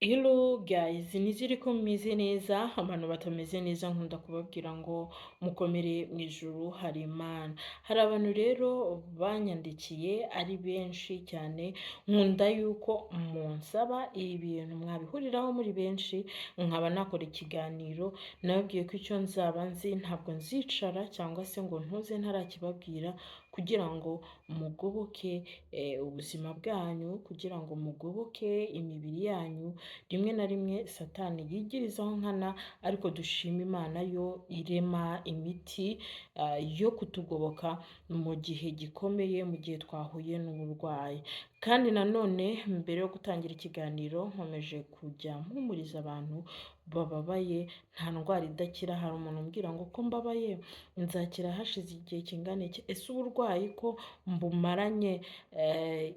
Hello guys, nizere ko mumeze neza. Abantu batameze neza nkunda kubabwira ngo mukomere mu ijuru hari Imana. Hari abantu rero banyandikiye ari benshi cyane, nkunda yuko munsaba ibintu mwabihuriraho muri benshi, nkaba nakora ikiganiro. Nababwiye ko icyo nzaba nzi ntabwo nzicara cyangwa se ngo ntuze ntarakibabwira, kugira ngo mugoboke ubuzima bwanyu, kugira ngo mugoboke imibiri yanyu. Rimwe na rimwe satani yigirizaho nkana, ariko dushima Imana yo irema imiti yo kutugoboka mu gihe gikomeye, mu gihe twahuye n'uburwayi. Kandi nanone mbere yo gutangira ikiganiro nkomeje kujya mpumuriza abantu bababaye. Nta ndwara idakira. Hari umuntu umbwira ngo ko mbabaye nzakira hashize igihe kingana iki? Ese uburwayi ko mbumaranye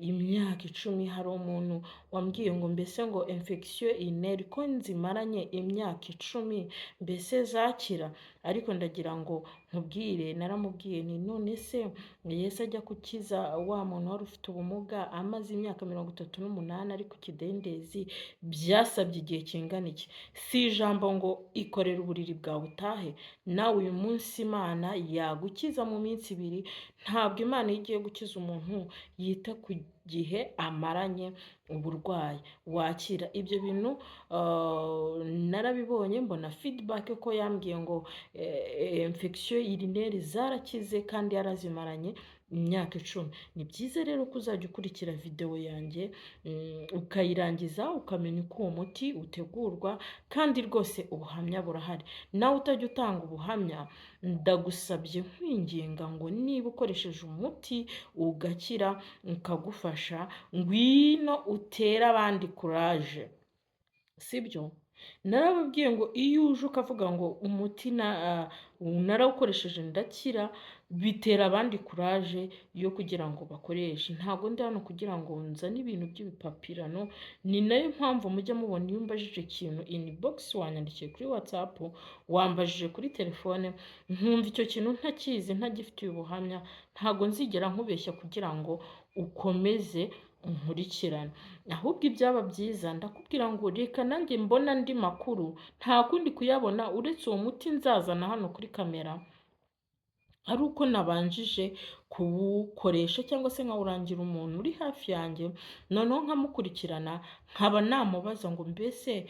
imyaka 10? Hari umuntu wambwiye ngo mbese ngo infection inere ko nzimaranye imyaka 10 mbese zakira? Ariko ndagira ngo nkubwire, naramubwiye ni none se Yesu ajya kukiza wa muntu wari ufite ubumuga amaze imyaka 38 ari ku kidendezi, byasabye igihe kingana iki? Si ijambo ngo ikorera uburiri bwawe utahe. Nawe uyu munsi Imana yagukiza mu minsi 2. Ntabwo Imana iyo igiye gukiza umuntu yita ku gihe amaranye uburwayi. Wakira ibyo bintu. Narabibonye mbona feedback ko yambwiye ngo infection urinary zarakize kandi yarazimaranye imyaka 10. Ni byiza rero ko uzajya ukurikira video yanjye ukayirangiza, ukamenya uko uwo muti utegurwa, kandi rwose ubuhamya burahari. Nawe utajya utanga ubuhamya, ndagusabye nkwinginga ngo niba ukoresheje umuti ugakira ukagufasha, ngwino utere abandi courage, sibyo? Narababwiye ngo iyo uje ukavuga ngo umuti narawukoresheje ndakira, bitera abandi courage yo kugira ngo bakoreshe. Ntabwo ndi hano kugira ngo nzane ibintu by'ibipapirano. Ni nayo mpamvu mujya mubona iyo mbajije ikintu inbox wanyandikiye kuri WhatsApp, wambajije kuri telefone, nkumva icyo kintu ntakizi, ntagifitiye ubuhamya, ntabwo nzigera nkubeshya kugira ngo ukomeze unkurikirane. Ahubwo ibyaba byiza ndakubwira ngo reka nanjye mbona andi makuru, nta kundi kuyabona uretse uwo muti nzazana hano kuri kamera, ari uko nabanjije kuwukoresha cyangwa se nkawurangira umuntu uri hafi yanjye, noneho nkamukurikirana, nkaba namubaza ngo mbese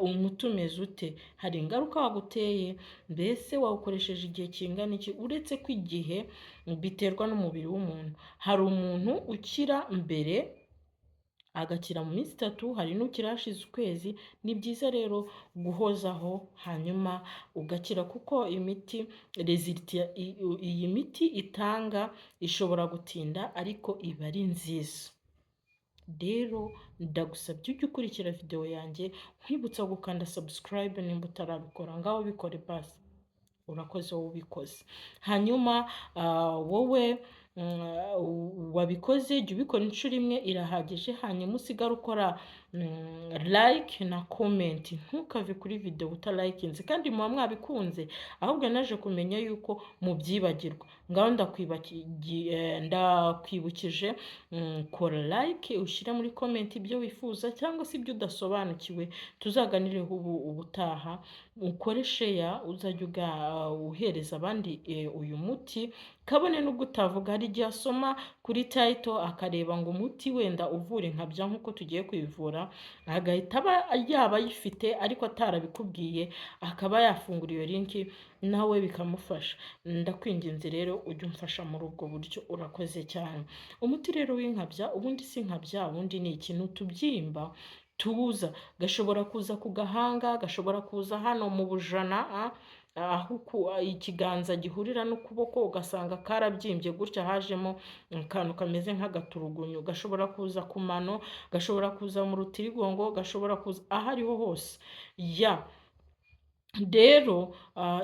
umuti umeze ute, hari ingaruka waguteye, mbese wawukoresheje igihe kingana iki? Uretse ko igihe biterwa n'umubiri w'umuntu. Hari umuntu ukira mbere agakira mu minsi 3, hari n'ukira hashize ukwezi. Ni byiza rero guhozaho hanyuma ugakira, kuko imiti iyi miti itanga ishobora gutinda ariko iba ari nziza. Rero ndagusabye ujye ukurikira video yanjye, nkwibutsa gukanda subscribe nimba utarabikora. Ngaho bikore basi, urakoze wowe ubikoze. Hanyuma wowe wabikoze jya ubikora inshuro imwe irahagije, hanyuma usigara ukora like na comment. Ntukave kuri video utalikinze, kandi muba mwabikunze, ahubwo naje kumenya yuko mubyibagirwa. Ngaho ndakwibukije kora like, ushyire muri comment ibyo wifuza cyangwa se ibyo udasobanukiwe, tuzaganireho ubutaha. Ukore share, uzajya uhereza abandi uyu muti, kabone nubwo utavuga. Hari igihe asoma kuri title akareba ngo umuti wenda uvura inkabya nk'uko tugiye kwivura, agahita yaba ayifite ariko atarabikubwiye, akaba yafungura iyo link nawe bikamufasha. Ndakwinginze rero ujye umfasha muri ubwo buryo, urakoze cyane. Umuti rero w'inkabya, ubundi si inkabya, ubundi ni ikintu tubyimba tuza, gashobora kuza ku gahanga, gashobora kuza hano mu bujana, aho ikiganza gihurira n'ukuboko ugasanga karabyimbye gutya, hajemo akantu kameze nk'agaturugunyu. Gashobora kuza ku mano, gashobora kuza mu rutirigongo, gashobora kuza ahariho hose. Rero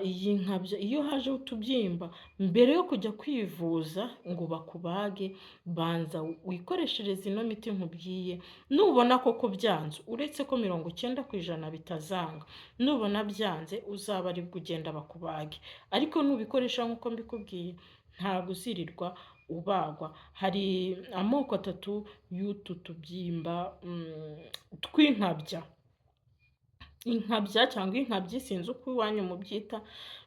iyi nkabya iyo haje utubyimba, mbere yo kujya kwivuza ngo bakubage, banza wikoreshereze ino miti nkubwiye. Nubona koko byanze, uretse ko 90% bitazanga, nubona byanze uzaba ari bwo ugenda bakubage. Ariko nubikoresha nk'uko mbikubwiye, ntabwo uzirirwa ubagwa. Hari amoko 3 y'utu tubyimba tw'inkabya. inkabya cyangwa inkabyi sinzi uko iwanyu mubyita,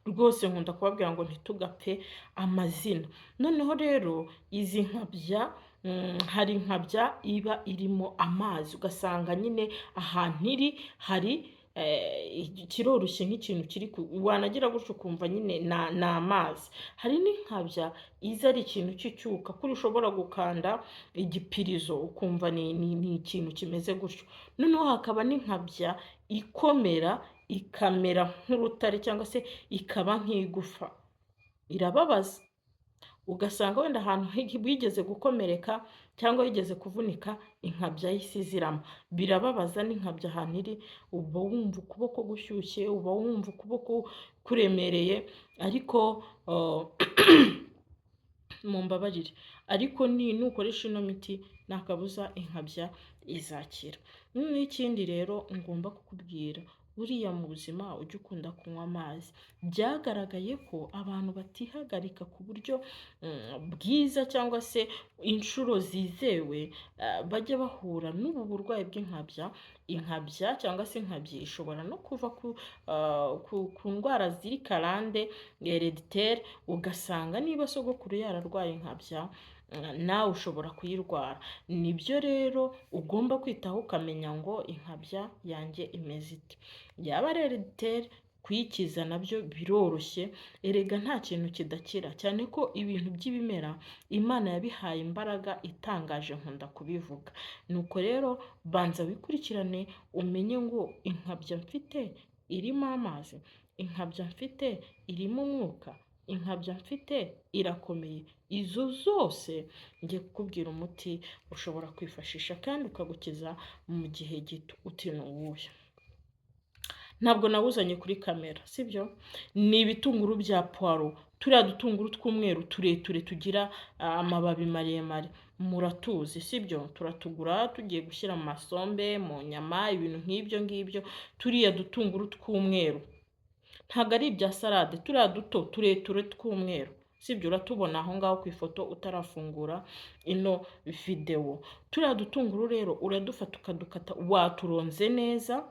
rwose nkunda kubabwira ngo ntitugapfe amazina. Noneho rero izi nkabya hari inkabya iba irimo amazi, ugasanga nyine ahantu iri hari kiroroshye nk'ikintu wanagira gutyo ukumva nyine ni amazi. Hari n'inkabya iza ari ikintu cy'icyuka, kuri ushobora gukanda igipirizo ukumva ni ikintu kimeze gutyo. Noneho hakaba n'inkabya ikomera ikamera nk'urutare cyangwa se ikaba nk'igufa, irababaza. Ugasanga wenda ahantu wigeze gukomereka cyangwa wigeze kuvunika, inkabya yahise iziramo, birababaza. N'inkabya ahantu iri uba wumva ukuboko gushyushye, uba wumva ukuboko kuremereye, ariko mumbabarire, ariko nukoresha ino miti nta kabuza inkabya izakira. N'ikindi rero ngomba kukubwira, buriya mu buzima ujye ukunda kunywa amazi. Byagaragaye ko abantu batihagarika ku buryo bwiza cyangwa se inshuro zizewe bajya bahura n'ubu burwayi bw'inkabya. Inkabya cyangwa se inkabyi ishobora no kuva ku ndwara ziri karande hereditere, ugasanga niba sogokuru yararwaye inkabya nawe ushobora kuyirwara. Nibyo rero ugomba kwitaho ukamenya ngo inkabya yanjye imeze ite. Yaba ari hereditere, kuyikiza nabyo biroroshye, erega nta kintu kidakira, cyane ko ibintu by'ibimera Imana yabihaye imbaraga itangaje, nkunda kubivuga. Nuko rero banza wikurikirane umenye ngo inkabya mfite irimo amazi, inkabya mfite irimo umwuka, inkabya mfite irakomeye. Izo zose ngiye kukubwira umuti ushobora kwifashisha kandi ukagukiza mu gihe gito. Uti ni uwuhe? Ntabwo nawuzanye kuri kamera, sibyo? Ni ibitunguru bya puwaro, turiya dutunguru tw'umweru tureture tugira amababi maremare, muratuzi sibyo? Turatugura tugiye gushyira mu masombe, mu nyama, ibintu nk'ibyo ngibyo. Turiya dutunguru tw'umweru ntabwo ari ibya salade, turiya duto tureture tw'umweru, sibyo? Uratubona aho ngaho ku ifoto utarafungura ino videwo. Turiya dutunguru rero uradufata ukadukata, waturonze neza,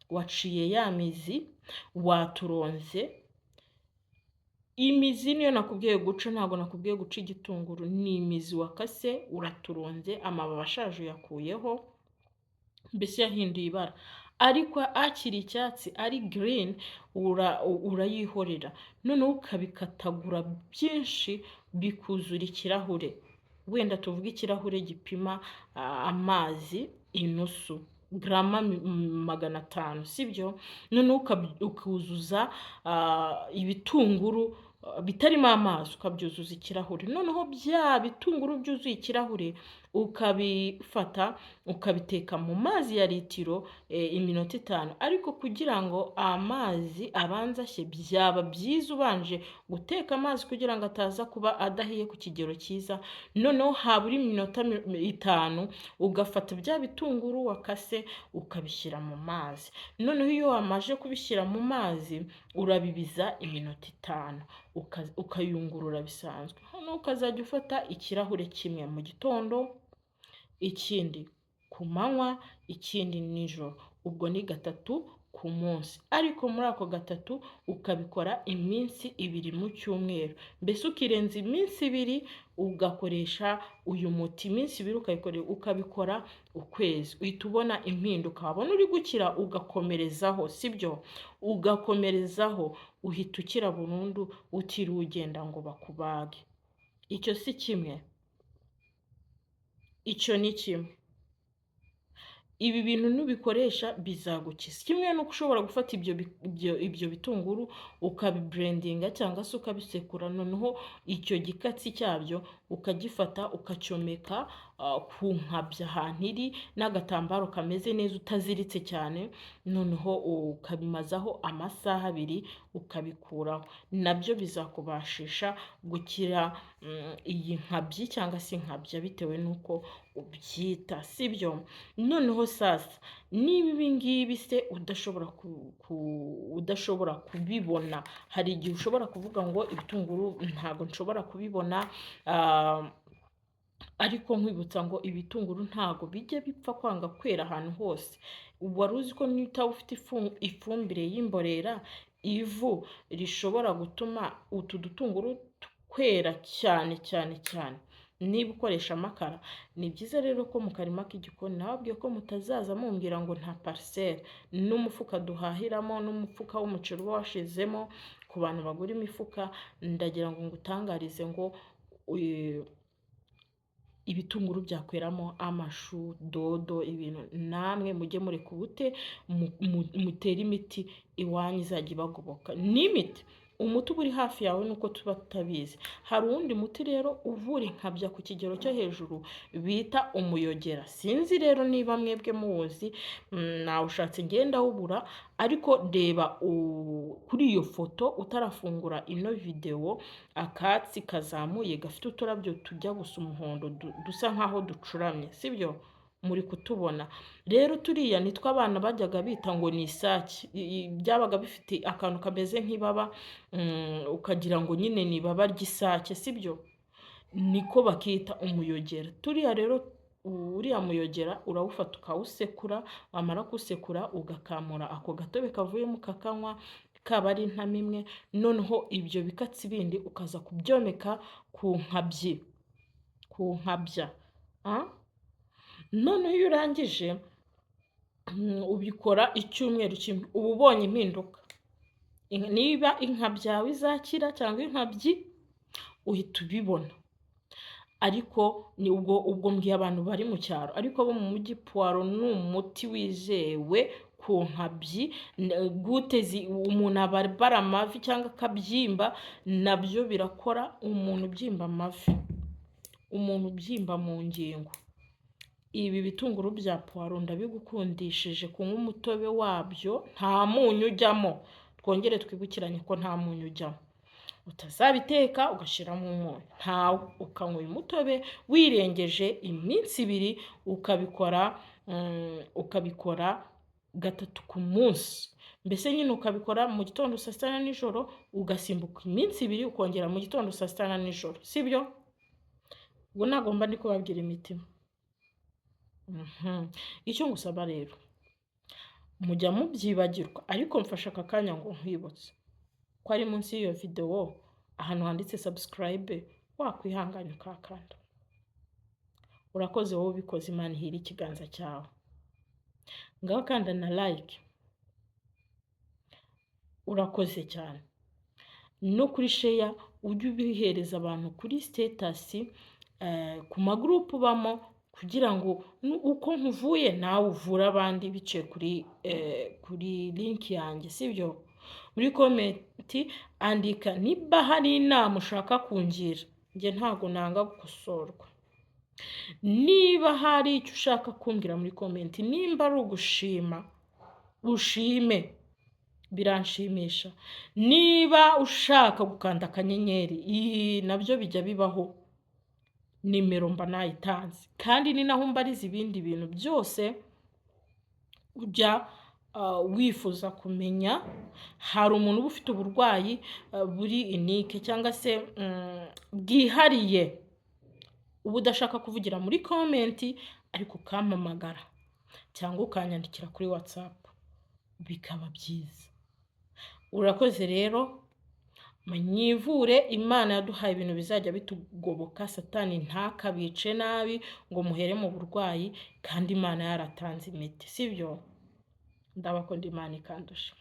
waciye ya mizi, waturonze. Imizi niyo nakubwiye guca, ntabwo nakubwiye guca igitunguru. Ni imizi wakase, uraturonze, amababi ashaje uyakuyeho, mbese yahinduye ibara. Ariko akiri icyatsi, ari green, urayihorera. Noneho ukabikatagura byinshi bikuzura ikirahure. Wenda tuvuge ikirahure gipima amazi inusu, grama 500, sibyo? Noneho ukuzuza ibitunguru bitarimo amazi, ukabyuzuza ikirahure. Noneho bya bitunguru byuzuye ikirahure ukabifata ukabiteka mu mazi ya litiro iminota 5. Ariko kugira ngo amazi abanze ashye, byaba byiza ubanje guteka amazi kugira ngo ataza kuba adahiye ku kigero cyiza. Noneho habura iminota 5 ugafata bya bitunguru wakase ukabishyira mu mazi. Noneho iyo wamaje kubishyira mu mazi urabibiza iminota 5, ukayungurura bisanzwe. Hano ukazajya ufata ikirahure kimwe mu gitondo, ikindi ku manywa, ikindi nijoro. Ubwo ni 3 ku munsi. Ariko muri ako 3 ukabikora iminsi 2 mu cyumweru. Mbese ukirenza iminsi 2 ugakoresha uyu muti, iminsi 2 ukabikora ukwezi, uhita ubona impinduka. Wabona uri gukira ugakomerezaho, sibyo? Ugakomerezaho, uhita ukira burundu utiriwe ugenda ngo bakubage. Icyo si kimwe? Icyo ni kimwe. Ibi bintu nubikoresha bizagukiza. Kimwe nuko ushobora gufata ibyo bitunguru ukabibrandinga cyangwa se ukabisekura, noneho icyo gikatsi cyabyo ukagifata ukacyomeka ku nkabya ahantu iri n'agatambaro kameze neza utaziritse cyane, noneho ukabimazaho amasaha 2 ukabikuraho. Nabyo bizakubashisha gukira iyi nkabyi cyangwa se inkabya bitewe nuko ubyita, sibyo? Noneho sasa niba ibi ngibi se udashobora kubibona, hari igihe ushobora kuvuga ngo ibitunguru ntabwo nshobora kubibona, ariko nkwibutsa ngo ibitunguru ntabwo bijya bipfa kwanga kwera ahantu hose. wari uzi ko niyo utaba ufite ifumbire y'imborera, ivu rishobora gutuma utu dutunguru twera cyane cyane cyane niba ukoresha amakara. Ni byiza rero ko mu karima k'igikoni, nababwiye ko mutazaza mumbwira ngo nta parcelle, n'umufuka duhahiramo n'umufuka w'umuceri uba washizemo. Ku bantu bagura imifuka, ndagira ngo ngutangarize ngo ibitunguru byakweramo amashu, dodo, ibintu namwe mujye mureka ubute, mutere imiti iwanyu izajya ibagoboka. N'imiti, umuti uba uri hafi yawe nuko tuba tutabizi. Hari uwundi muti rero uvura inkabya ku kigero cyo hejuru bita umuyogera. Sinzi rero niba mwebwe muwuzi, nawushatse ngenda wubura, ariko reba kuri iyo foto utarafungura ino video, akatsi kazamuye gafite uturabyo tujya gusa umuhondo dusa nkaho ducuramye, sibyo? Muri kutubona rero, turiya nitwa abana bajyaga bita ngo ni isake. Byabaga bifite akantu kameze nk'ibaba, ukagira ngo nyine ni ibaba ry'isake, sibyo? Niko bakita umuyogera. Turiya rero, uriya muyogera urawufata ukawusekura, wamara kusekura ugakamura ako gatobe kavuyemo ukakanywa, kaba ari intama imwe. Noneho ibyo bikatsi bindi ukaza kubyomeka ku nkabya. Noneho iyo urangije ubikora icyumweru kimwe, uba ubonye impinduka. Niba inkabya yawe izakira cyangwa inkabyi, uhita ubibona. Ariko ni ubwo mbwiye abantu bari mu cyaro, ariko bo mu mujyi, puwaro ni umuti wizewe ku nkabyi. Gute umuntu abara amavi cyangwa akabyimba, nabyo birakora. Umuntu ubyimba amavi, umuntu ubyimba mu ngingo, ibi bitunguru bya puwaro ndabigukundishije kunywa umutobe wabyo, nta munyu ujyamo. Twongere twibukiranye ko nta munyu ujyamo. Utazabiteka ugashyiramo umunyu, ntawe. Ukanywa uyu mutobe wirengeje iminsi 2, ukabikora 3 ku munsi. Mbese nyine ukabikora mu gitondo, saa sita na nijoro, ugasimbuka iminsi 2 ukongera mu gitondo, saa sita na nijoro, sibyo? Ubwo nagomba ndi kubabwira imitima. Icyo ngusaba rero, mujya mubyibagirwa, ariko mfasha aka kanya ngo nkwibutse ko ari munsi y'iyo video ahantu handitse subscribe, wakwihanganya ukakanda. Urakoze wowe ubikoze, Imana ihira ikiganza cyawe. Ngaho kanda na like. Urakoze cyane. No kuri share, ujye ubihereza abantu kuri status, ku magroup ubamo, kugira ngo uko nkuvuye nawe uvure abandi biciye kuri link yanjye, sibyo? Muri comment andika niba hari inama ushaka kungira, njye ntago nanga gukosorwa. Niba hari icyo ushaka kumbwira muri comment, nimba ari ugushima, ushime, biranshimisha. Niba ushaka gukanda akanyenyeri, nabyo bijya bibaho, nimero mba nayitanze. Kandi ni naho mbariza ibindi bintu byose ujya wifuza kumenya. Hari umuntu uba ufite uburwayi buri unique cyangwa se bwihariye, uba udashaka kuvugira muri comment, ariko ukampamagara cyangwa ukanyandikira kuri WhatsApp, bikaba byiza. Urakoze rero, mwivure. Imana yaduhaye ibintu bizajya bitugoboka. Satani ntakabice nabi ngo muhere mu burwayi, kandi Imana yaratanze imiti, sibyo? Ndabakunda, Imana ikandusha.